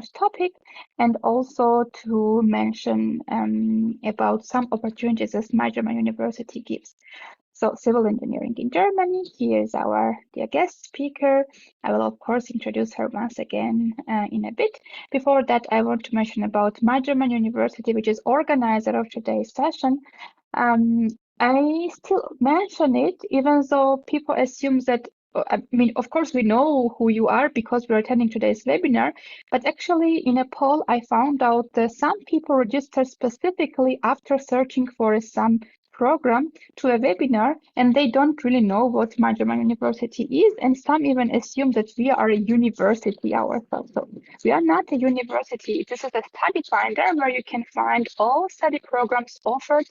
webinar's topic, and also to mention about some opportunities as my German university gives. So civil engineering in Germany, here is our dear guest speaker. I will of course introduce her once again in a bit. Before that, I want to mention about my German university, which is organizer of today's session. I still mention it, even though people assume that, I mean, of course, we know who you are because we're attending today's webinar, but actually in a poll, I found out that some people register specifically after searching for some program to a webinar, and they don't really know what my German university is, and some even assume that we are a university ourselves. So we are not a university. This is a study finder where you can find all study programs offered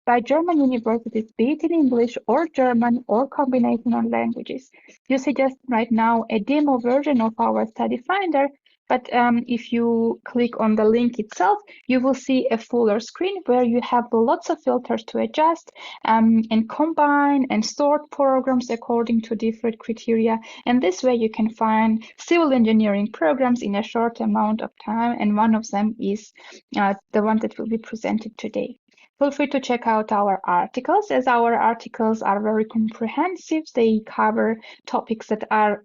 by German universities, be it in English or German or combination of languages. You see just right now a demo version of our study finder, but if you click on the link itself, you will see a fuller screen where you have lots of filters to adjust and combine and sort programs according to different criteria. And this way you can find civil engineering programs in a short amount of time. And one of them is the one that will be presented today. Feel free to check out our articles, as our articles are very comprehensive. They cover topics that are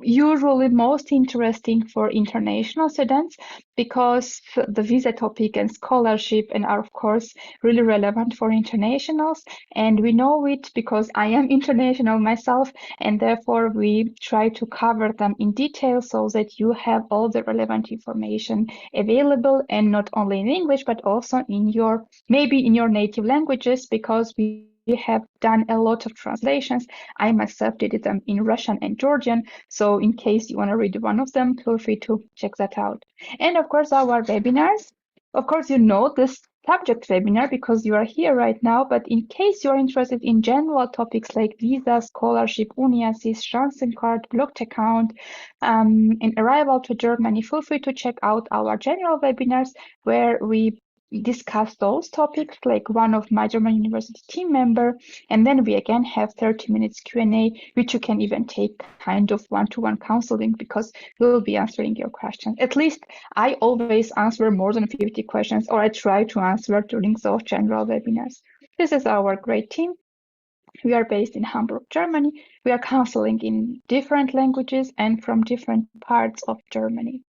usually most interesting for international students, because the visa topic and scholarship and are of course really relevant for internationals. And we know it because I am international myself, and therefore we try to cover them in detail so that you have all the relevant information available, and not only in English, but also in your, maybe in your native languages, because we have done a lot of translations. I myself did them in Russian and Georgian. So in case you want to read one of them, feel free to check that out. And of course, our webinars. Of course, you know this subject webinar because you are here right now, but in case you're interested in general topics like visa, scholarship, Uni-Assist, Chancencard, blocked account, and arrival to Germany, feel free to check out our general webinars where we discuss those topics, like one of my German university team member, and then we again have 30 minutes Q&A, which you can even take kind of one-to-one counseling, because we will be answering your questions. At least I always answer more than 50 questions, or I try to answer during those general webinars. This is our great team. We are based in Hamburg, Germany. We are counseling in different languages and from different parts of Germany.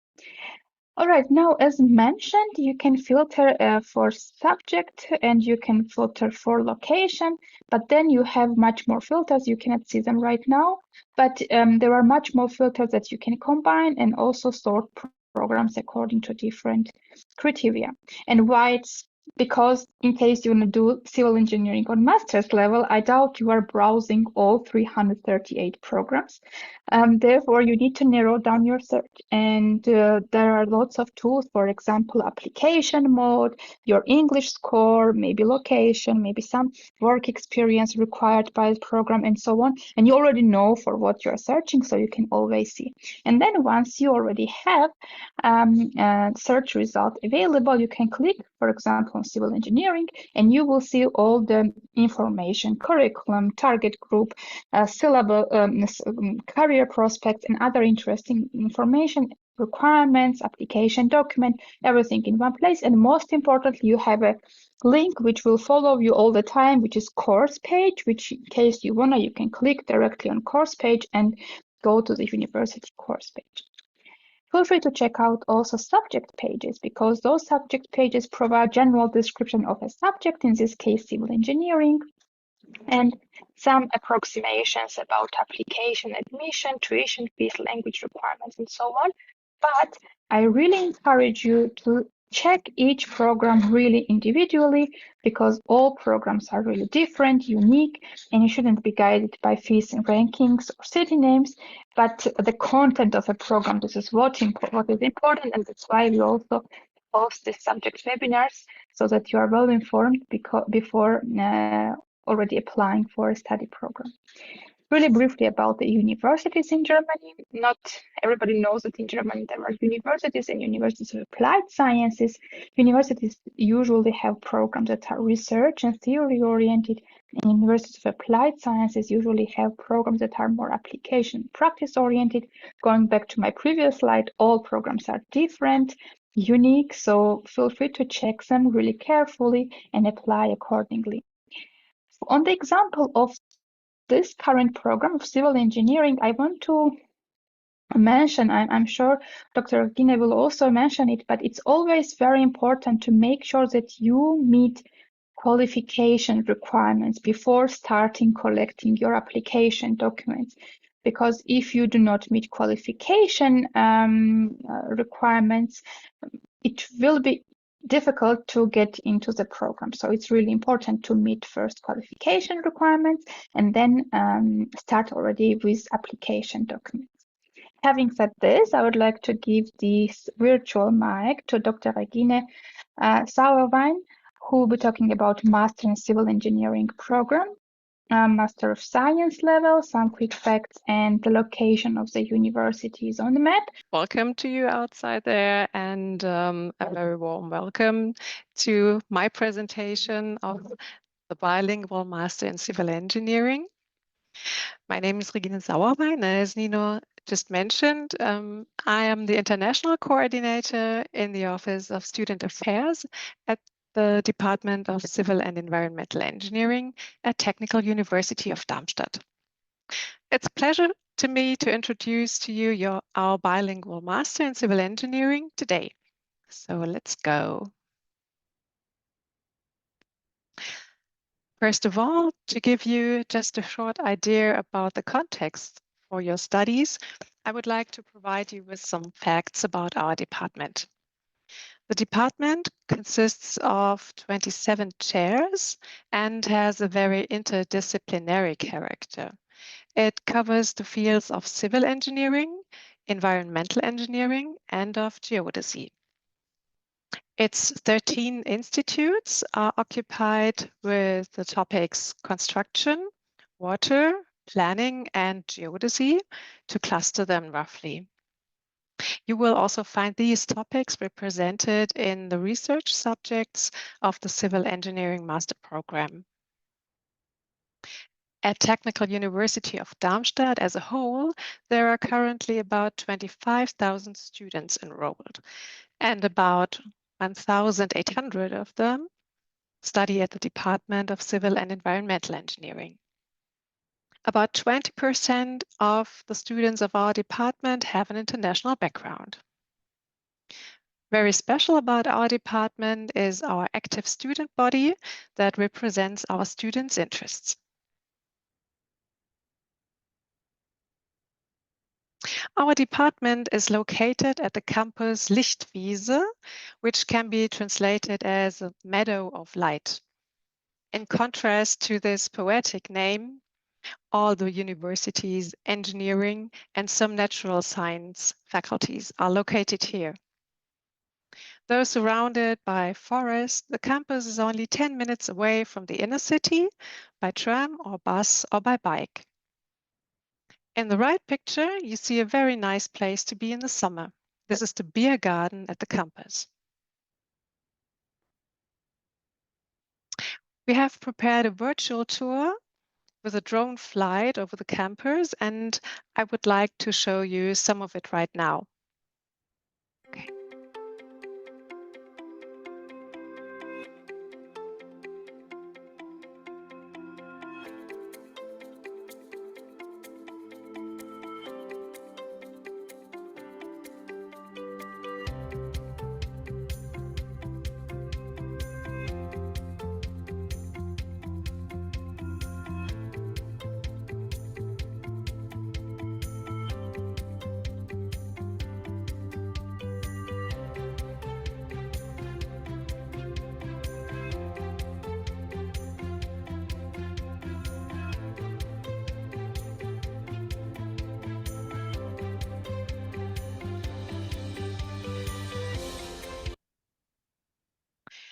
All right, now, as mentioned, you can filter for subject and you can filter for location, but then you have much more filters. You cannot see them right now, but there are much more filters that you can combine and also sort programs according to different criteria. And why it's because in case you want to do civil engineering on master's level, I doubt you are browsing all 338 programs. Therefore, you need to narrow down your search. And there are lots of tools, for example, application mode, your English score, maybe location, maybe some work experience required by the program, and so on. And you already know for what you're searching, so you can always see. And then once you already have search result available, you can click, for example, on civil engineering, and you will see all the information, curriculum, target group, syllable, career prospects, and other interesting information, requirements, application document, everything in one place. And most importantly, you have a link which will follow you all the time, which is course page, which in case you wanna, you can click directly on course page and go to the university course page. Feel free to check out also subject pages, because those subject pages provide general description of a subject, in this case civil engineering, and some approximations about application, admission, tuition fees, language requirements, and so on. But I really encourage you to check each program really individually, because all programs are really different, unique, and you shouldn't be guided by fees and rankings or city names, but the content of a program. This is what is important, and that's why we also host these subject webinars, so that you are well informed before already applying for a study program. Really briefly about the universities in Germany. Not everybody knows that in Germany there are universities and universities of applied sciences. Universities usually have programs that are research and theory oriented, And universities of applied sciences usually have programs that are more application practice oriented. Going back to my previous slide, all programs are different, unique, so feel free to check them really carefully and apply accordingly. On the example of this current program of civil engineering, I want to mention, I'm sure Dr. Ghine will also mention it, but it's always very important to make sure that you meet qualification requirements before starting collecting your application documents. Because if you do not meet qualification requirements, it will be difficult to get into the program. So it's really important to meet first qualification requirements and then start already with application documents. Having said this, I would like to give this virtual mic to Dr. Regine Sauerwein, who will be talking about Master in Civil Engineering program, Master of Science level, some quick facts, and the location of the universities on the map. Welcome to you outside there, and a very warm welcome to my presentation of the Bilingual Master in Civil Engineering. My name is Regine Sauerwein. As Nino just mentioned, I am the International Coordinator in the Office of Student Affairs at the Department of Civil and Environmental Engineering at Technical University of Darmstadt. It's a pleasure to me to introduce to you our bilingual Master in Civil Engineering today. So let's go. First of all, to give you just a short idea about the context for your studies, I would like to provide you with some facts about our department. The department consists of 27 chairs and has a very interdisciplinary character. It covers the fields of civil engineering, environmental engineering, and of geodesy. Its 13 institutes are occupied with the topics construction, water, planning, and geodesy, to cluster them roughly. You will also find these topics represented in the research subjects of the Civil Engineering Master Program. At Technical University of Darmstadt as a whole, there are currently about 25,000 students enrolled, and about 1,800 of them study at the Department of Civil and Environmental Engineering. About 20% of the students of our department have an international background. Very special about our department is our active student body that represents our students' interests. Our department is located at the campus Lichtwiese, which can be translated as a meadow of light. In contrast to this poetic name, all the university's engineering and some natural science faculties are located here. Though surrounded by forest, the campus is only 10 minutes away from the inner city by tram or bus or by bike. In the right picture, you see a very nice place to be in the summer. This is the beer garden at the campus. We have prepared a virtual tour with a drone flight over the campus, and I would like to show you some of it right now. Okay.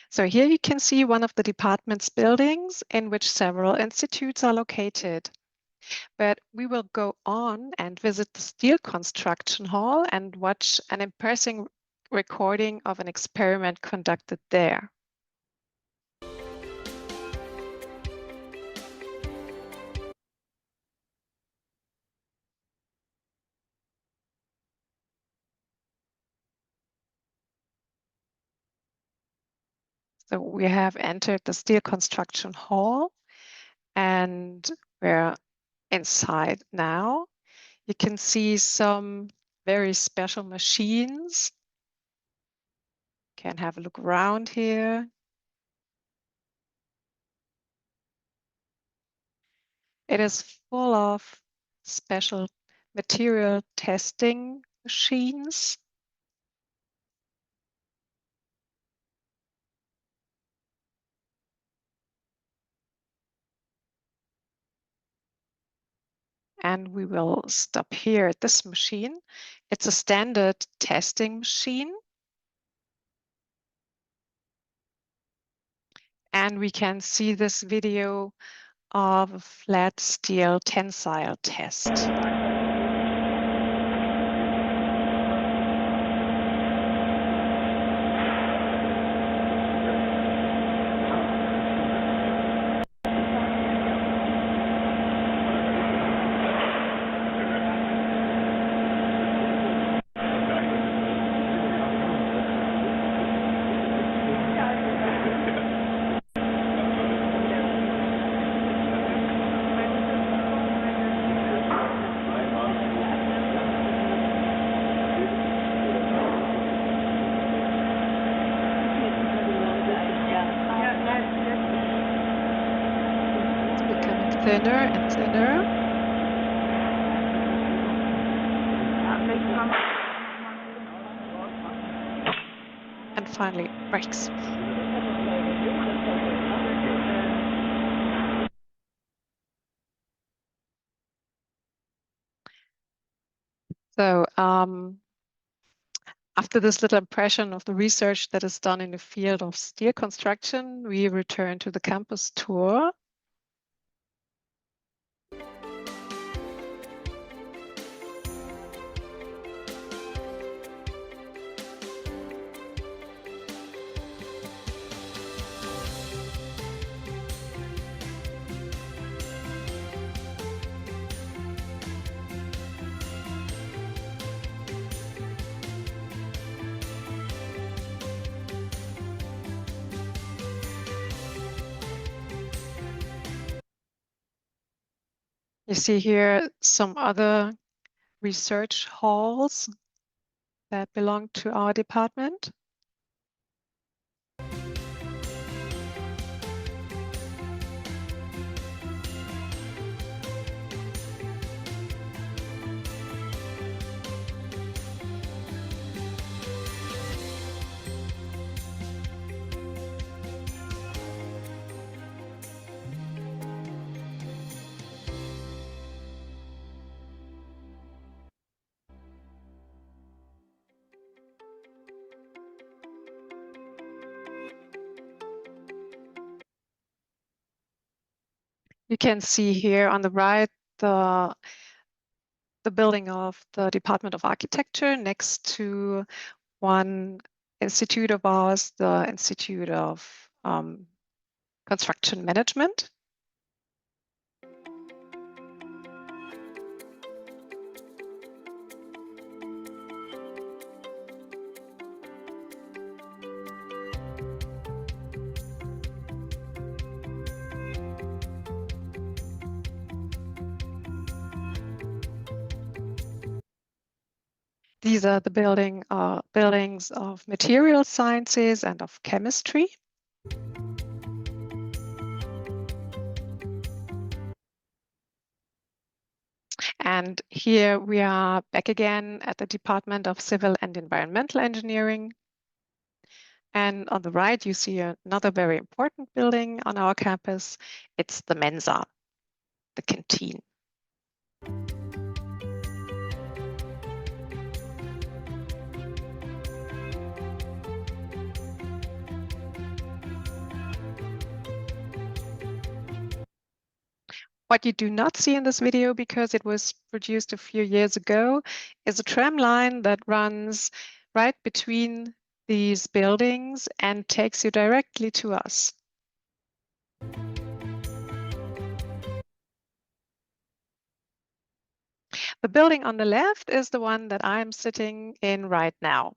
So here you can see one of the department's buildings in which several institutes are located. But we will go on and visit the steel construction hall and watch an impressive recording of an experiment conducted there. So we have entered the steel construction hall, and we're inside now. You can see some very special machines. Can have a look around here. It is full of special material testing machines. And we will stop here at this machine. It's a standard testing machine. And we can see this video of a flat steel tensile test. Thinner and thinner. And finally it breaks. So after this little impression of the research that is done in the field of steel construction, we return to the campus tour. You see here some other research halls that belong to our department. You can see here on the right the building of the Department of Architecture next to one institute of ours, the Institute of Construction Management. These are the buildings of material sciences and of chemistry. And here we are back again at the Department of Civil and Environmental Engineering. And on the right, you see another very important building on our campus. It's the Mensa, the canteen. What you do not see in this video, because it was produced a few years ago, is a tram line that runs right between these buildings and takes you directly to us. The building on the left is the one that I'm sitting in right now.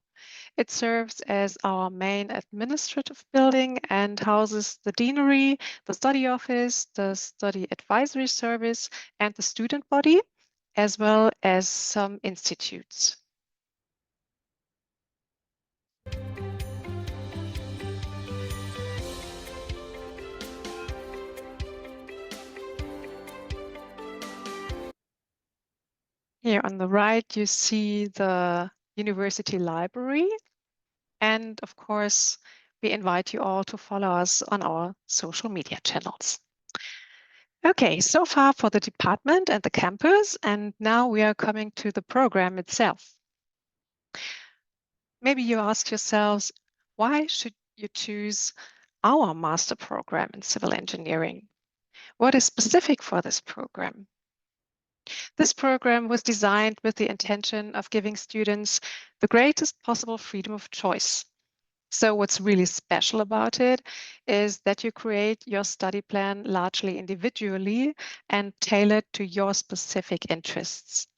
It serves as our main administrative building and houses the deanery, the study office, the study advisory service, and the student body, as well as some institutes. Here on the right, you see the university library. And of course, we invite you all to follow us on our social media channels. Okay, so far for the department and the campus, and now we are coming to the program itself. Maybe you ask yourselves, why should you choose our master program in civil engineering? What is specific for this program? This program was designed with the intention of giving students the greatest possible freedom of choice. So what's really special about it is that you create your study plan largely individually and tailored to your specific interests.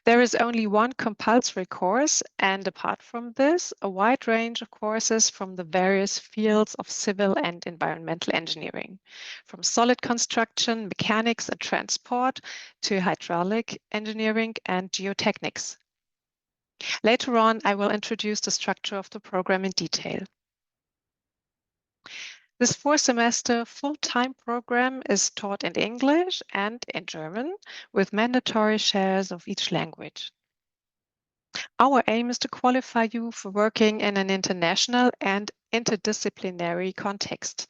There is only one compulsory course, and apart from this, a wide range of courses from the various fields of civil and environmental engineering, from solid construction, mechanics and transport to hydraulic engineering and geotechnics. Later on, I will introduce the structure of the program in detail. This 4-semester full-time program is taught in English and in German, with mandatory shares of each language. Our aim is to qualify you for working in an international and interdisciplinary context.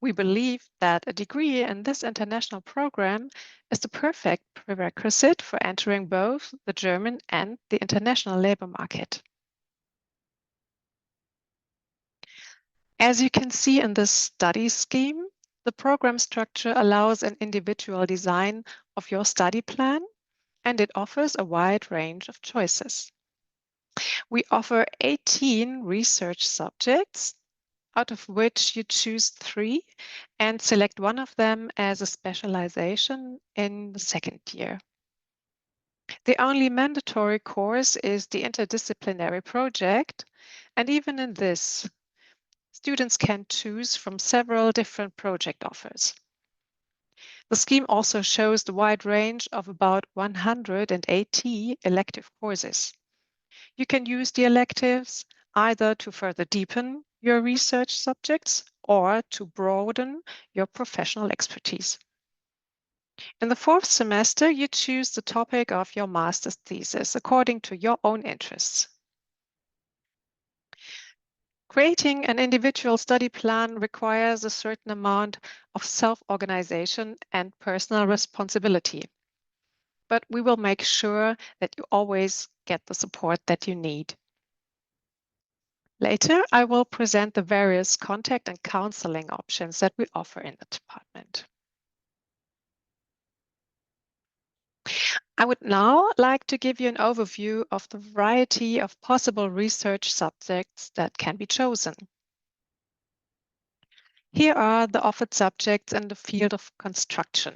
We believe that a degree in this international program is the perfect prerequisite for entering both the German and the international labor market. As you can see in this study scheme, the program structure allows an individual design of your study plan, and it offers a wide range of choices. We offer 18 research subjects, out of which you choose 3 and select one of them as a specialization in the second year. The only mandatory course is the interdisciplinary project, and even in this, students can choose from several different project offers. The scheme also shows the wide range of about 180 elective courses. You can use the electives either to further deepen your research subjects or to broaden your professional expertise. In the 4th semester, you choose the topic of your master's thesis according to your own interests. Creating an individual study plan requires a certain amount of self-organization and personal responsibility, but we will make sure that you always get the support that you need. Later, I will present the various contact and counseling options that we offer in the department. I would now like to give you an overview of the variety of possible research subjects that can be chosen. Here are the offered subjects in the field of construction.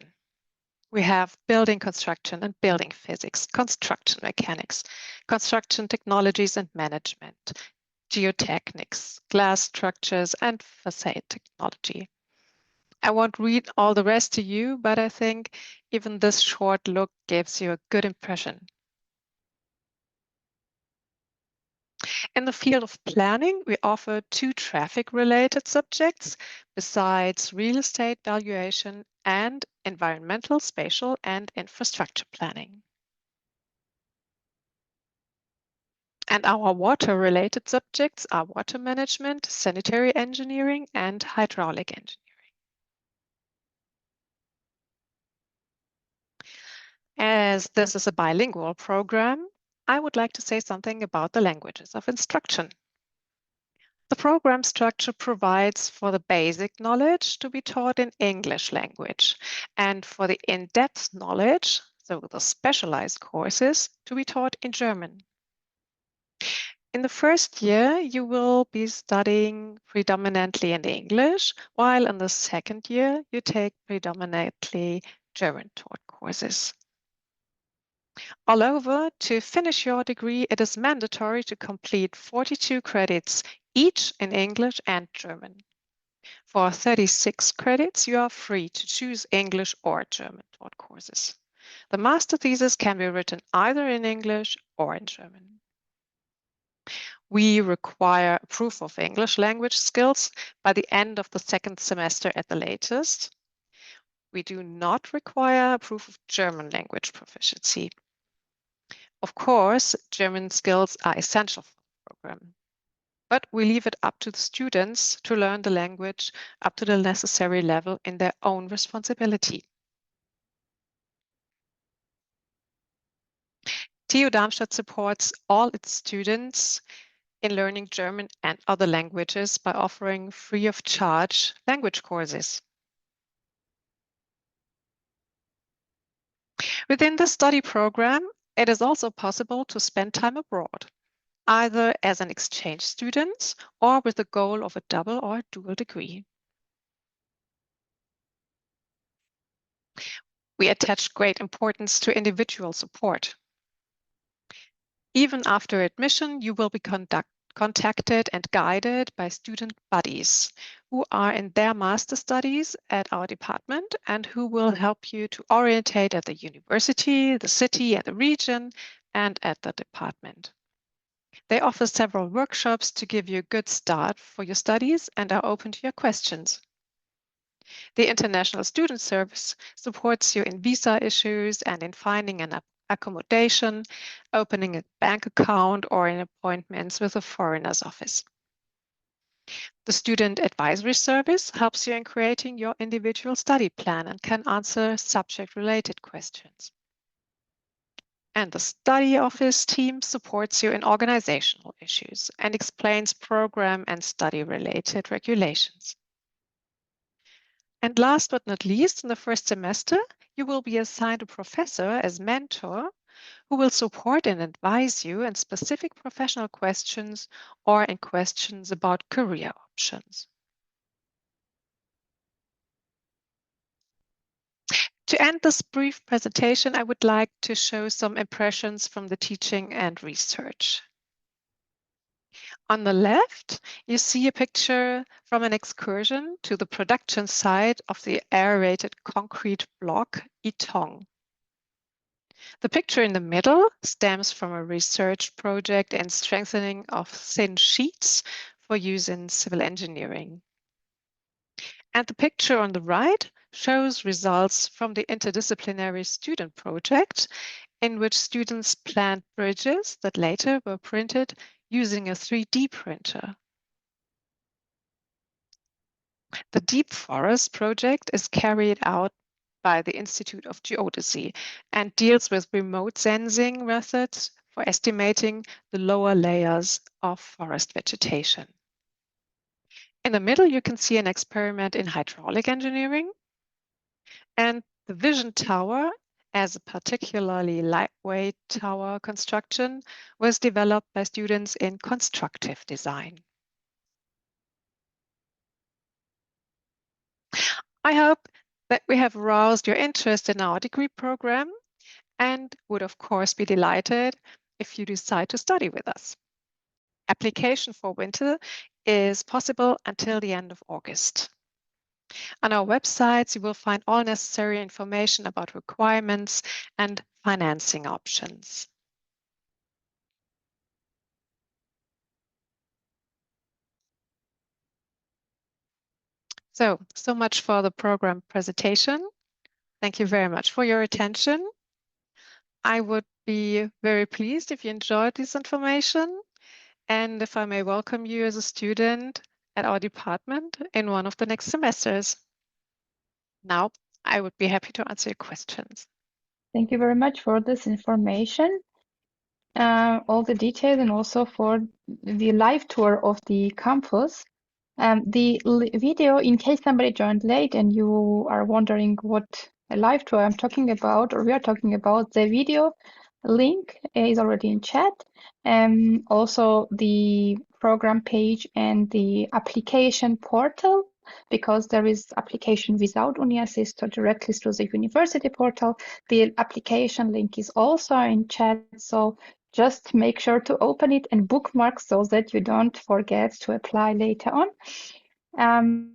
We have building construction and building physics, construction mechanics, construction technologies and management, geotechnics, glass structures, and facade technology. I won't read all the rest to you, but I think even this short look gives you a good impression. In the field of planning, we offer 2 traffic-related subjects besides real estate valuation and environmental, spatial, and infrastructure planning. And our water-related subjects are water management, sanitary engineering, and hydraulic engineering. As this is a bilingual program, I would like to say something about the languages of instruction. The program structure provides for the basic knowledge to be taught in English language, and for the in-depth knowledge, so the specialized courses, to be taught in German. In the first year, you will be studying predominantly in English, while in the second year, you take predominantly German taught courses. All over, to finish your degree, it is mandatory to complete 42 credits, each in English and German. For 36 credits, you are free to choose English or German taught courses. The master thesis can be written either in English or in German. We require proof of English language skills by the end of the second semester at the latest. We do not require proof of German language proficiency. Of course, German skills are essential for the program, but we leave it up to the students to learn the language up to the necessary level in their own responsibility. TU Darmstadt supports all its students in learning German and other languages by offering free of charge language courses. Within the study program, it is also possible to spend time abroad, either as an exchange student or with the goal of a double or dual degree. We attach great importance to individual support. Even after admission, you will be contacted and guided by student buddies who are in their master studies at our department and who will help you to orientate at the university, the city, and the region, and at the department. They offer several workshops to give you a good start for your studies and are open to your questions. The International Student Service supports you in visa issues and in finding an accommodation, opening a bank account, or in appointments with a foreigner's office. The Student Advisory Service helps you in creating your individual study plan and can answer subject-related questions. And the Study Office team supports you in organizational issues and explains program and study-related regulations. And last but not least, in the first semester, you will be assigned a professor as mentor who will support and advise you in specific professional questions or in questions about career options. To end this brief presentation, I would like to show some impressions from the teaching and research. On the left, you see a picture from an excursion to the production site of the aerated concrete block 𝘱𝘢𝘳𝘵𝘠𝘕. The picture in the middle stems from a research project in strengthening of thin sheets for use in civil engineering. And the picture on the right shows results from the interdisciplinary student project in which students planned bridges that later were printed using a 3D printer. The Deep Forest project is carried out by the Institute of Geodesy and deals with remote sensing methods for estimating the lower layers of forest vegetation. In the middle, you can see an experiment in hydraulic engineering, and the Vision Tower, as a particularly lightweight tower construction, was developed by students in constructive design. I hope that we have aroused your interest in our degree program and would of course be delighted if you decide to study with us. Application for winter is possible until the end of August. On our websites, you will find all necessary information about requirements and financing options. So much for the program presentation. Thank you very much for your attention. I would be very pleased if you enjoyed this information and if I may welcome you as a student at our department in one of the next semesters. Now, I would be happy to answer your questions. Thank you very much for this information, all the details, and also for the live tour of the campus. The video, in case somebody joined late and you are wondering what a live tour I'm talking about, or we are talking about, the video link is already in chat. Also, the program page and the application portal because there is application without UniAssist or directly through the university portal. The application link is also in chat, so just make sure to open it and bookmark so that you don't forget to apply later on. And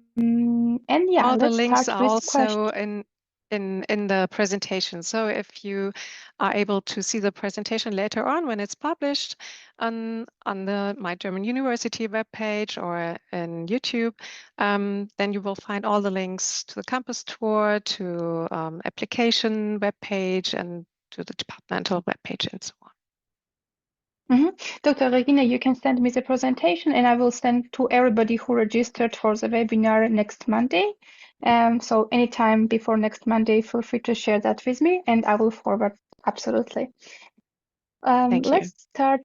yeah, all the let's links start are with also questions. in the presentation. So if you are able to see the presentation later on when it's published on the My German University webpage or in YouTube, then you will find all the links to the campus tour, to application webpage, and to the departmental webpage and so on. Dr. Regina, you can send me the presentation and I will send to everybody who registered for the webinar next Monday. So anytime before next Monday, feel free to share that with me and I will forward absolutely. Thank you. Let's start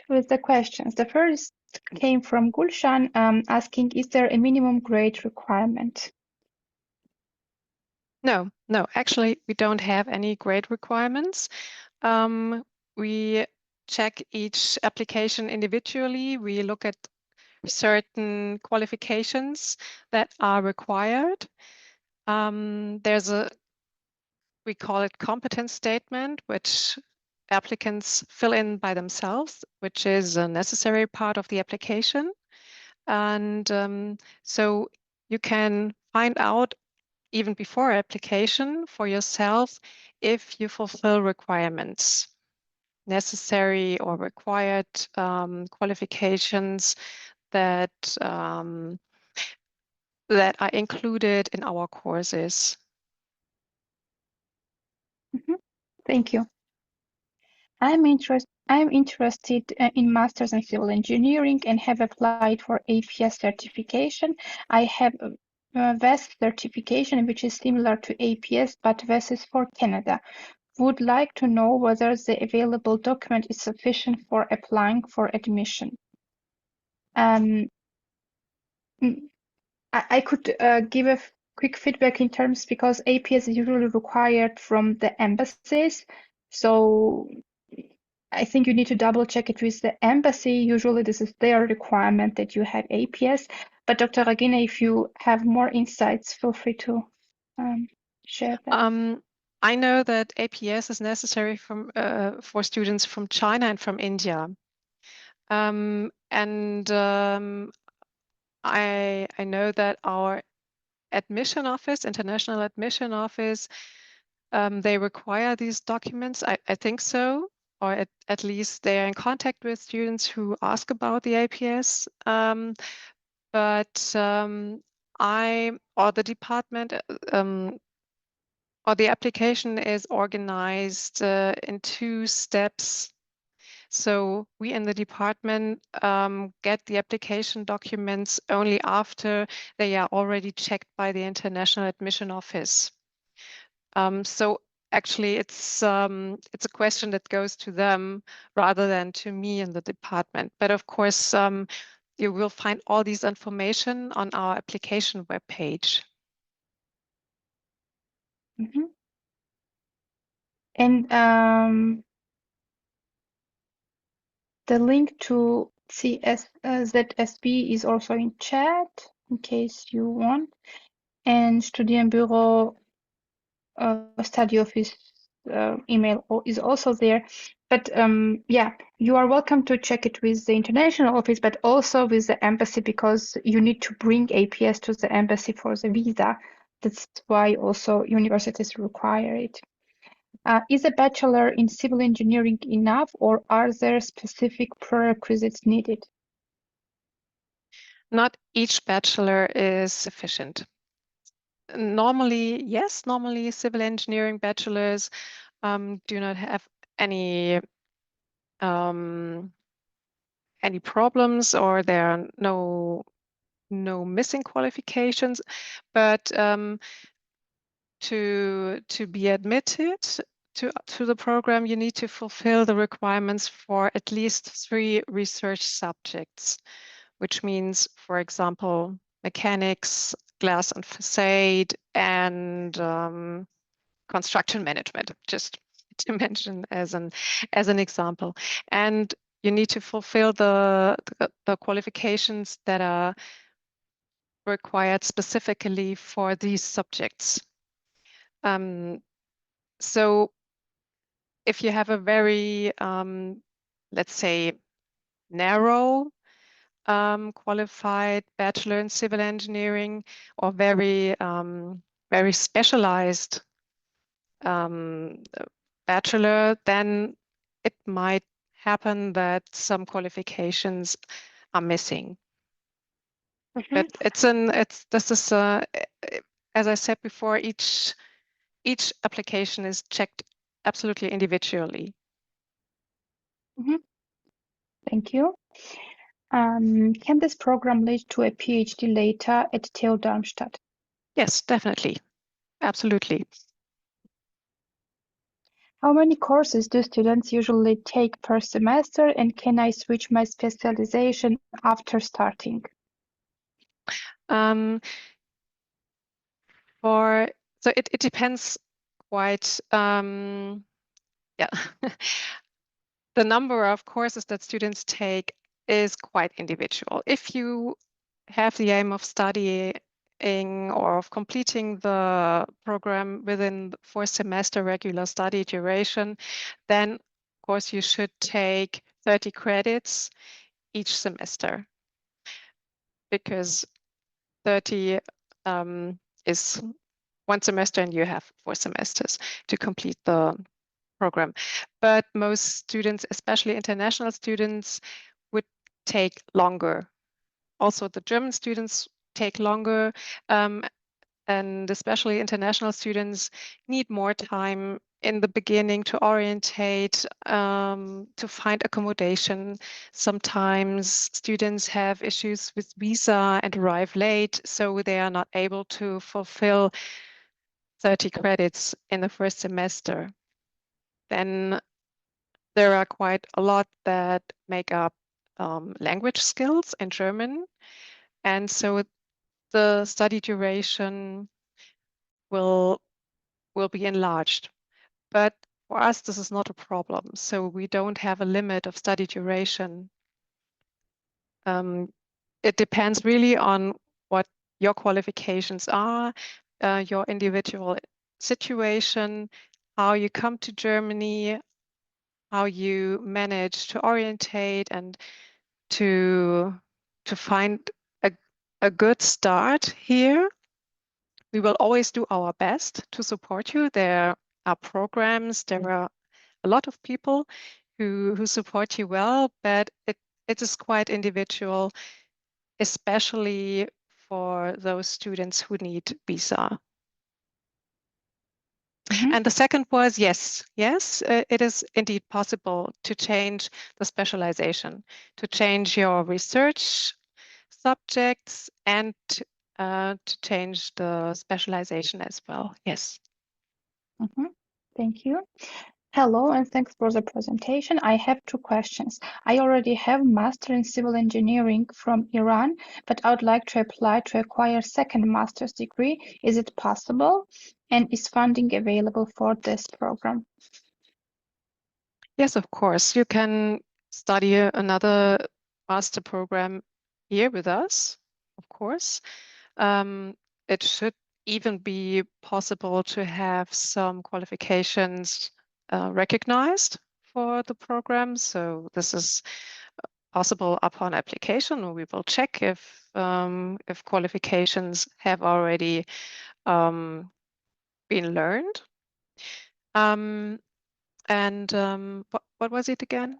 with the questions. The first came from Gulshan asking, is there a minimum grade requirement? No, actually, we don't have any grade requirements. We check each application individually. We look at certain qualifications that are required. We call it competence statement, which applicants fill in by themselves, which is a necessary part of the application. And so you can find out even before application for yourself if you fulfill requirements, necessary or required qualifications that that are included in our courses. Thank you. I'm interested in Masters in Civil Engineering and have applied for APS certification. I have a VES certification, which is similar to APS, but VES is for Canada. Would like to know whether the available document is sufficient for applying for admission. I could give a quick feedback in terms because APS is usually required from the embassies. So I think you need to double check it with the embassy. Usually this is their requirement that you have APS. But Dr. Regina, if you have more insights, feel free to share that. I know that APS is necessary for students from China and from India. I know that our admission office, international admission office, they require these documents. I think so, or at least they are in contact with students who ask about the APS. But or the department or the application is organized in 2 steps. So we in the department get the application documents only after they are already checked by the International Admission Office. So actually it's a question that goes to them rather than to me in the department. But of course, you will find all these information on our application webpage. And the link to ZSB is also in chat in case you want. And Studienbüro study office email is also there. But yeah, you are welcome to check it with the international office, but also with the embassy because you need to bring APS to the embassy for the visa. That's why also universities require it. Is a bachelor in civil engineering enough, or are there specific prerequisites needed? Not each bachelor is sufficient. Normally, yes, normally civil engineering bachelors do not have any problems, or there are no missing qualifications. But to be admitted to the program, you need to fulfill the requirements for at least 3 research subjects, which means, for example, mechanics, glass and facade, and construction management, just to mention as an example. And you need to fulfill the qualifications that are required specifically for these subjects. So if you have a very, let's say, narrow qualified bachelor in civil engineering, or very, very specialized bachelor, then it might happen that some qualifications are missing. But this is as I said before, each application is checked absolutely individually. Thank you. Can this program lead to a PhD later at TU Darmstadt? Yes, definitely. Absolutely. How many courses do students usually take per semester, and can I switch my specialization after starting? So it depends quite, yeah. The number of courses that students take is quite individual. If you have the aim of studying or of completing the program within the 4-semester regular study duration, then of course you should take 30 credits each semester, because 30 is 1 semester and you have 4 semesters to complete the program. But most students, especially international students, would take longer. Also, the German students take longer, and especially international students need more time in the beginning to orientate, to find accommodation. Sometimes students have issues with visa and arrive late, so they are not able to fulfill 30 credits in the first semester. Then there are quite a lot that make up language skills in German. And so the study duration will be enlarged. But for us, this is not a problem. So we don't have a limit of study duration. It depends really on what your qualifications are, your individual situation, how you come to Germany, how you manage to orientate and to find a good start here. We will always do our best to support you. There are programs, there are a lot of people who support you well, but it is quite individual, especially for those students who need visa. And the second was, yes, it is indeed possible to change the specialization, to change your research subjects and to change the specialization as well. Yes. Thank you. Hello, and thanks for the presentation. I have 2 questions. I already have Master in Civil Engineering from Iran, but I would like to apply to acquire second master's degree. Is it possible? And is funding available for this program? Yes, of course. You can study another master program here with us, of course. It should even be possible to have some qualifications recognized for the program. So this is possible upon application. We will check if qualifications have already been learned. What was it again?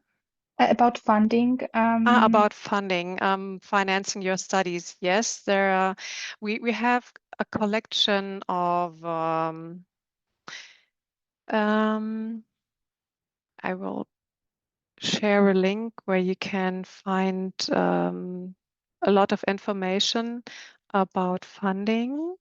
About funding. About funding, financing your studies. Yes, we have a collection of I will share a link where you can find a lot of information about funding.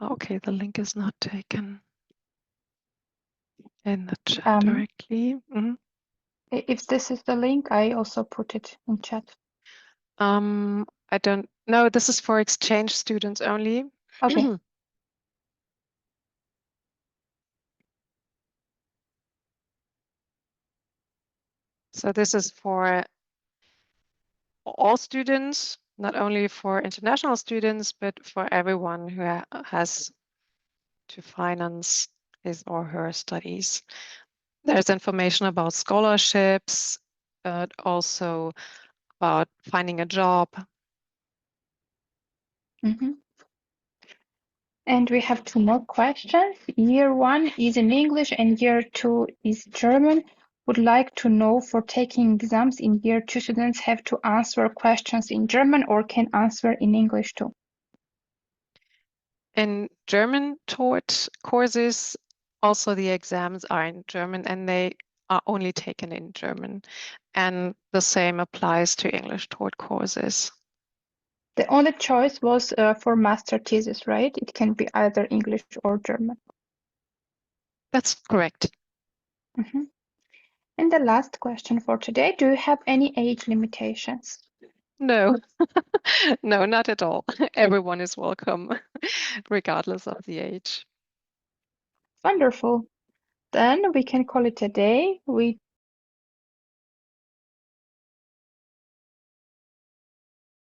Okay, the link is not taken in the chat directly. If this is the link, I also put it in chat. I don't know. This is for exchange students only. Okay. So this is for all students, not only for international students, but for everyone who has to finance his or her studies. There's information about scholarships, but also about finding a job. And we have 2 more questions. Year 1 is in English and year 2 is German. Would like to know, for taking exams in year 2, students have to answer questions in German or can answer in English too? In German taught courses, also the exams are in German and they are only taken in German. And the same applies to English taught courses. The only choice was for master thesis, right? It can be either English or German. That's correct. And the last question for today, do you have any age limitations? No, no, not at all. Everyone is welcome, regardless of the age. Wonderful. Then we can call it a day. We